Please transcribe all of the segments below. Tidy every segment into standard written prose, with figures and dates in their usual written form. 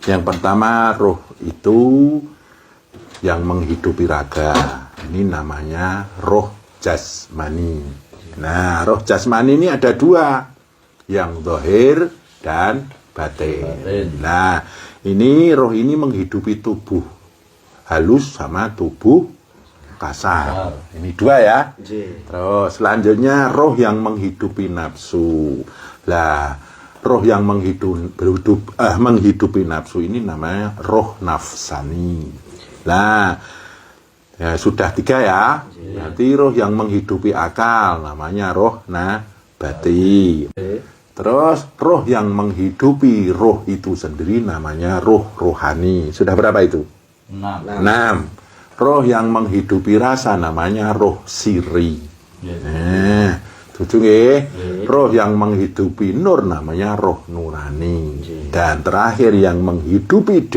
Yang pertama, roh itu yang menghidupi raga. Ini namanya roh jasmani. Nah, roh jasmani ini ada dua, yang zahir dan batin. Nah, ini roh ini menghidupi tubuh halus sama tubuh kasar. Ini dua ya. Terus selanjutnya roh yang menghidupi nafsu. Lah, roh yang menghidupi nafsu ini namanya roh nafsani. Nah, ya, sudah tiga ya. Berarti roh yang menghidupi akal namanya roh nabati. Terus roh yang menghidupi roh itu sendiri namanya roh rohani. Sudah berapa itu? 6. Roh yang menghidupi rasa namanya roh siri. Nah, tujuh nggih. Roh yang menghidupi nur namanya roh nurani. Dan terakhir yang menghidupi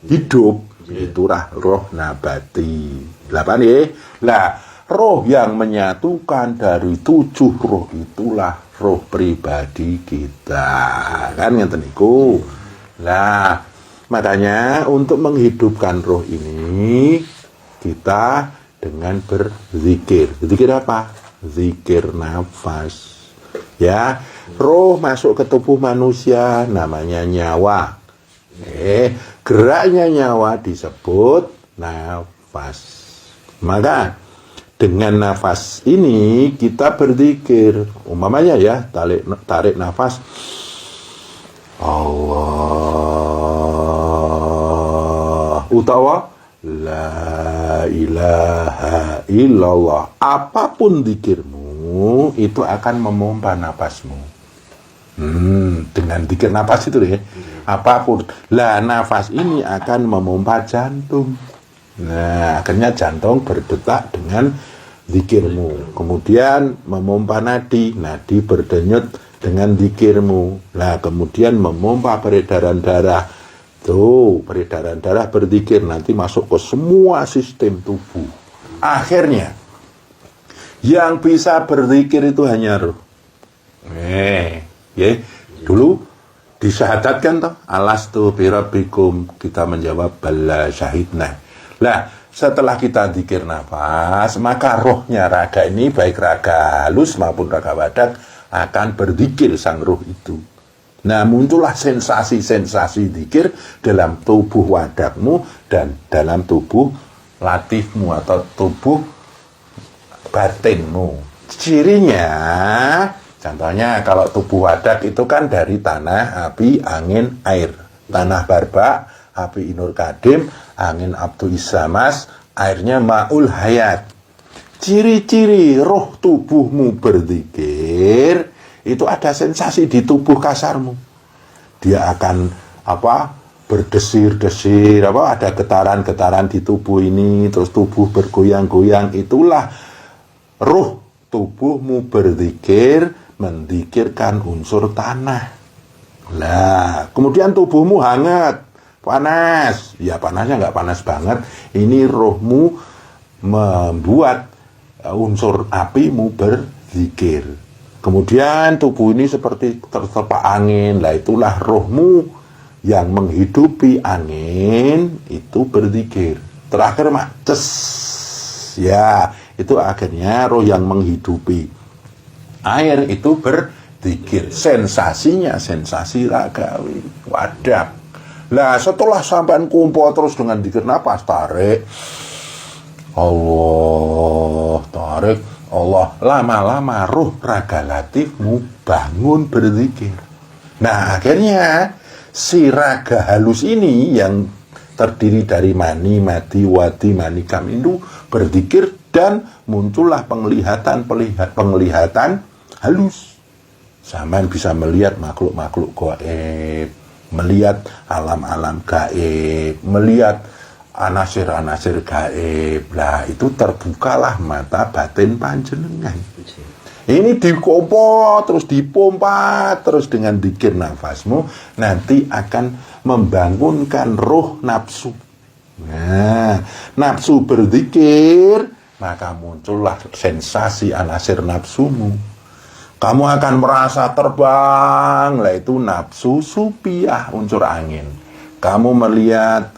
hidup itulah roh nabati. 8 ya. Lah, roh yang menyatukan dari 7 roh itulah roh pribadi kita. Kan ngeten niku. Lah, makanya untuk menghidupkan roh ini kita dengan berzikir. Zikir apa? Zikir nafas. Ya, roh masuk ke tubuh manusia namanya nyawa. Geraknya nyawa disebut nafas. Maka dengan nafas ini kita berzikir. Umpamanya ya, tarik nafas. Allah utawa la ilaha illallah. Apapun zikirmu itu akan memompa nafasmu. Dengan zikir nafas itu deh. Apapun. Lah, nafas ini akan memompa jantung. Nah, akhirnya jantung berdetak dengan zikirmu. Kemudian memompa nadi berdenyut dengan zikirmu. Nah, kemudian memompa peredaran darah. Tuh, peredaran darah berzikir nanti masuk ke semua sistem tubuh. Akhirnya yang bisa berzikir itu hanya roh. Dulu disyahadatkan toh, alastu birabbikum, kita menjawab bala syahidna. Lah, setelah kita zikir nafas, maka rohnya raga ini, baik raga halus maupun raga wadak, akan berzikir sang roh itu. Nah, muncullah sensasi-sensasi zikir dalam tubuh wadakmu dan dalam tubuh latifmu atau tubuh batinmu. Cirinya, contohnya kalau tubuh wadak itu kan dari tanah, api, angin, air. Tanah barbak, api inur kadim, angin abdu isamas, airnya ma'ul hayat. Ciri-ciri roh tubuhmu berzikir, itu ada sensasi di tubuh kasarmu. Dia akan berdesir-desir, ada getaran-getaran di tubuh ini, terus tubuh bergoyang-goyang. Itulah roh tubuhmu berzikir, menzikirkan unsur tanah. Lah, kemudian tubuhmu hangat, panas. Ya, panasnya nggak panas banget. Ini rohmu membuat unsur apimu berzikir. Kemudian tubuh ini seperti terserap angin. Lah, itulah rohmu yang menghidupi angin itu berzikir. Terakhir ces. Ya, itu akhirnya roh yang menghidupi air itu berzikir. Sensasinya sensasi ragawi, wadak. Lah, setelah sampean kumpul terus dengan zikir nafas, tarik Allah, tarik Allah, lama-lama roh raga latifmu bangun berzikir. Nah, akhirnya si raga halus ini yang terdiri dari mani, mati, wadi, manikam itu berzikir dan muncullah penglihatan halus. Sampean bisa melihat makhluk-makhluk gaib, melihat alam-alam gaib, melihat anasir-anasir gaib. Lah, itu terbukalah mata batin panjenengan. Ini dipompa terus dengan zikir nafasmu, nanti akan membangunkan roh nafsu. Nah, nafsu berzikir, maka muncullah sensasi anasir nafsumu. Kamu akan merasa terbang. Lah, itu nafsu supiah, unsur angin. Kamu melihat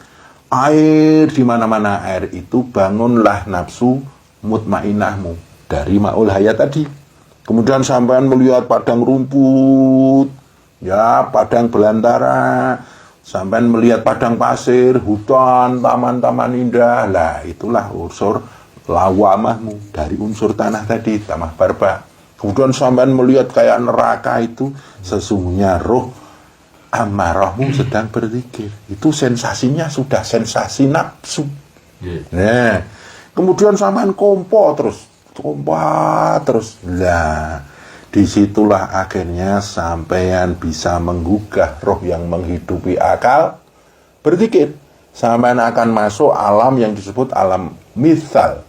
air di mana-mana air itu, bangunlah nafsu mutmainahmu dari ma'ul hayat tadi. Kemudian sampean melihat padang rumput, ya padang belantara, sampean melihat padang pasir, hutan, taman-taman indah. Lah itulah unsur lawamahmu dari unsur tanah tadi, tamah barba. Kemudian sampean melihat kayak neraka itu, sesungguhnya roh amarahmu sedang berzikir. Itu sensasinya sudah sensasi nafsu. Nah, kemudian sampean kompa terus. Lah, disitulah akhirnya sampean bisa menggugah roh yang menghidupi akal, berzikir. Sampean akan masuk alam yang disebut alam mithal,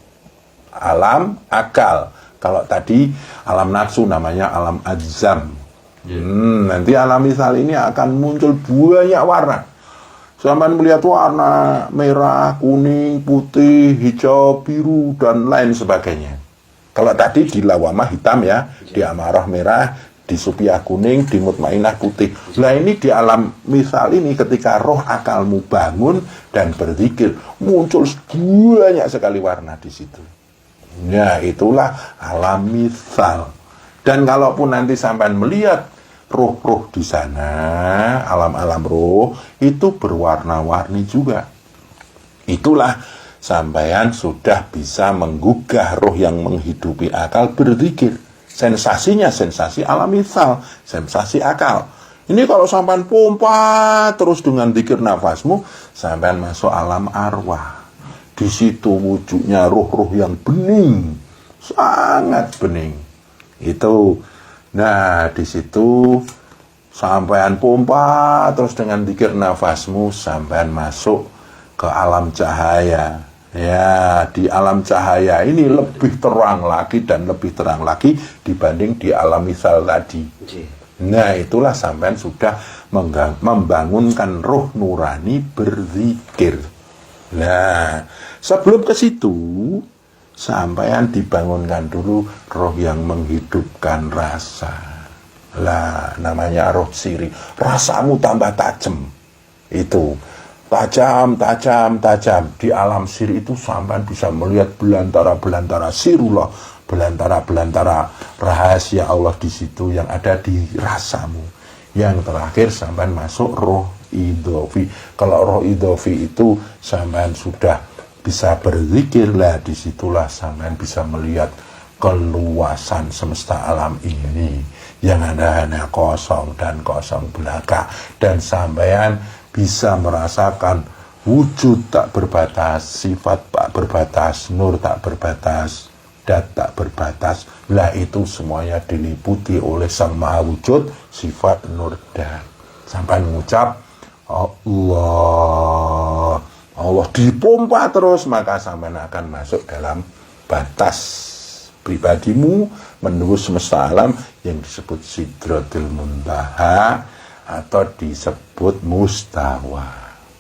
alam akal. Kalau tadi alam nafsu namanya alam adzam. Nanti alam misal ini akan muncul banyak warna. Sampai melihat warna merah, kuning, putih, hijau, biru, dan lain sebagainya. Kalau tadi di lawamah hitam ya, di amarah merah, di supiah kuning, di mutmainah putih. Nah ini di alam misal ini ketika roh akalmu bangun dan berzikir, muncul banyak sekali warna di situ. Ya itulah alam misal. Dan kalaupun nanti sampai melihat roh-roh di sana, alam-alam roh itu berwarna-warni juga. Itulah sampean sudah bisa menggugah roh yang menghidupi akal berzikir. Sensasinya sensasi alam misal, sensasi akal. Ini kalau sampean pompa terus dengan zikir nafasmu, sampean masuk alam arwah. Di situ wujudnya roh-roh yang bening, sangat bening. Itu, nah di situ sampean pompa terus dengan zikir nafasmu, sampean masuk ke alam cahaya. Ya, di alam cahaya ini lebih terang lagi dan lebih terang lagi dibanding di alam misal tadi. Nah, itulah sampean sudah membangunkan roh nurani berzikir. Nah, sebelum ke situ, sampean dibangunkan dulu roh yang menghidupkan rasa. Lah, namanya roh siri. Rasamu tambah tajam. Itu tajam. Di alam siri itu sampean bisa melihat belantara-belantara sirullah, belantara-belantara rahasia Allah di situ yang ada di rasamu. Yang terakhir sampean masuk roh idhofi. Kalau roh idhofi itu sampean sudah bisa berzikir, lah disitulah sampean bisa melihat keluasan semesta alam ini yang ada hanya kosong dan kosong belaka, dan sampean bisa merasakan wujud tak berbatas, sifat tak berbatas, nur tak berbatas, dat tak berbatas. Lah itu semuanya diliputi oleh Sang Maha Wujud, sifat nur dat. Sampai mengucap Allah, Allah dipompa terus, maka sampean akan masuk dalam batas pribadimu menembus semesta alam yang disebut Sidratul Muntaha atau disebut mustawa.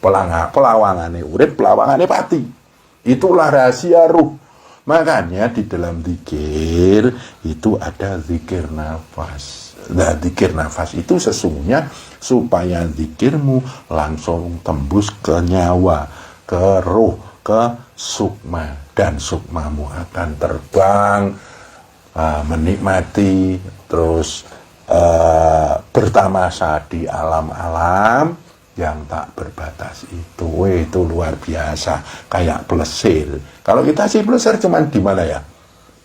Pelawangane urip, pelawangane pati. Itulah rahasia ruh. Makanya di dalam zikir itu ada zikir nafas. Nah, zikir nafas itu sesungguhnya supaya zikirmu langsung tembus ke nyawa, ke ruh, ke sukma, dan sukmamu akan terbang menikmati terus bertamasa di alam-alam yang tak berbatas itu. Itu luar biasa, kayak plesir. Kalau kita sih plesir cuman di mana ya?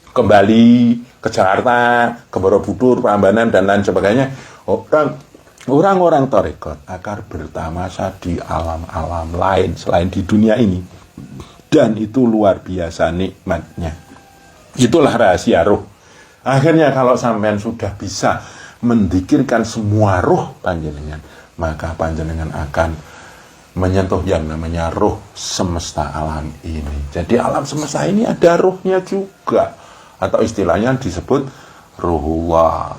Kembali ke Jakarta, ke Borobudur, Prambanan dan lain sebagainya. Orang-orang tarekat akan bertamasa di alam-alam lain selain di dunia ini, dan itu luar biasa nikmatnya. Itulah rahasia ruh. Akhirnya kalau sampean sudah bisa mendikirkan semua ruh panjenengan, maka panjenengan akan menyentuh yang namanya ruh semesta alam ini. Jadi alam semesta ini ada ruhnya juga, atau istilahnya disebut ruhullah,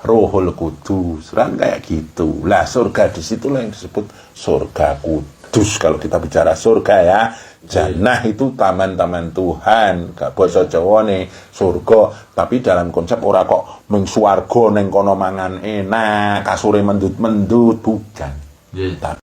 ruhul kudus, kan kayak gitu. Lah surga disitulah yang disebut surga kudus. Kalau kita bicara surga ya, jannah itu taman-taman Tuhan, gak basa Jawane surga, tapi dalam konsep ora kok mung swarga ning kono mangan enak, kasure mendut-mendut, bukan. Tapi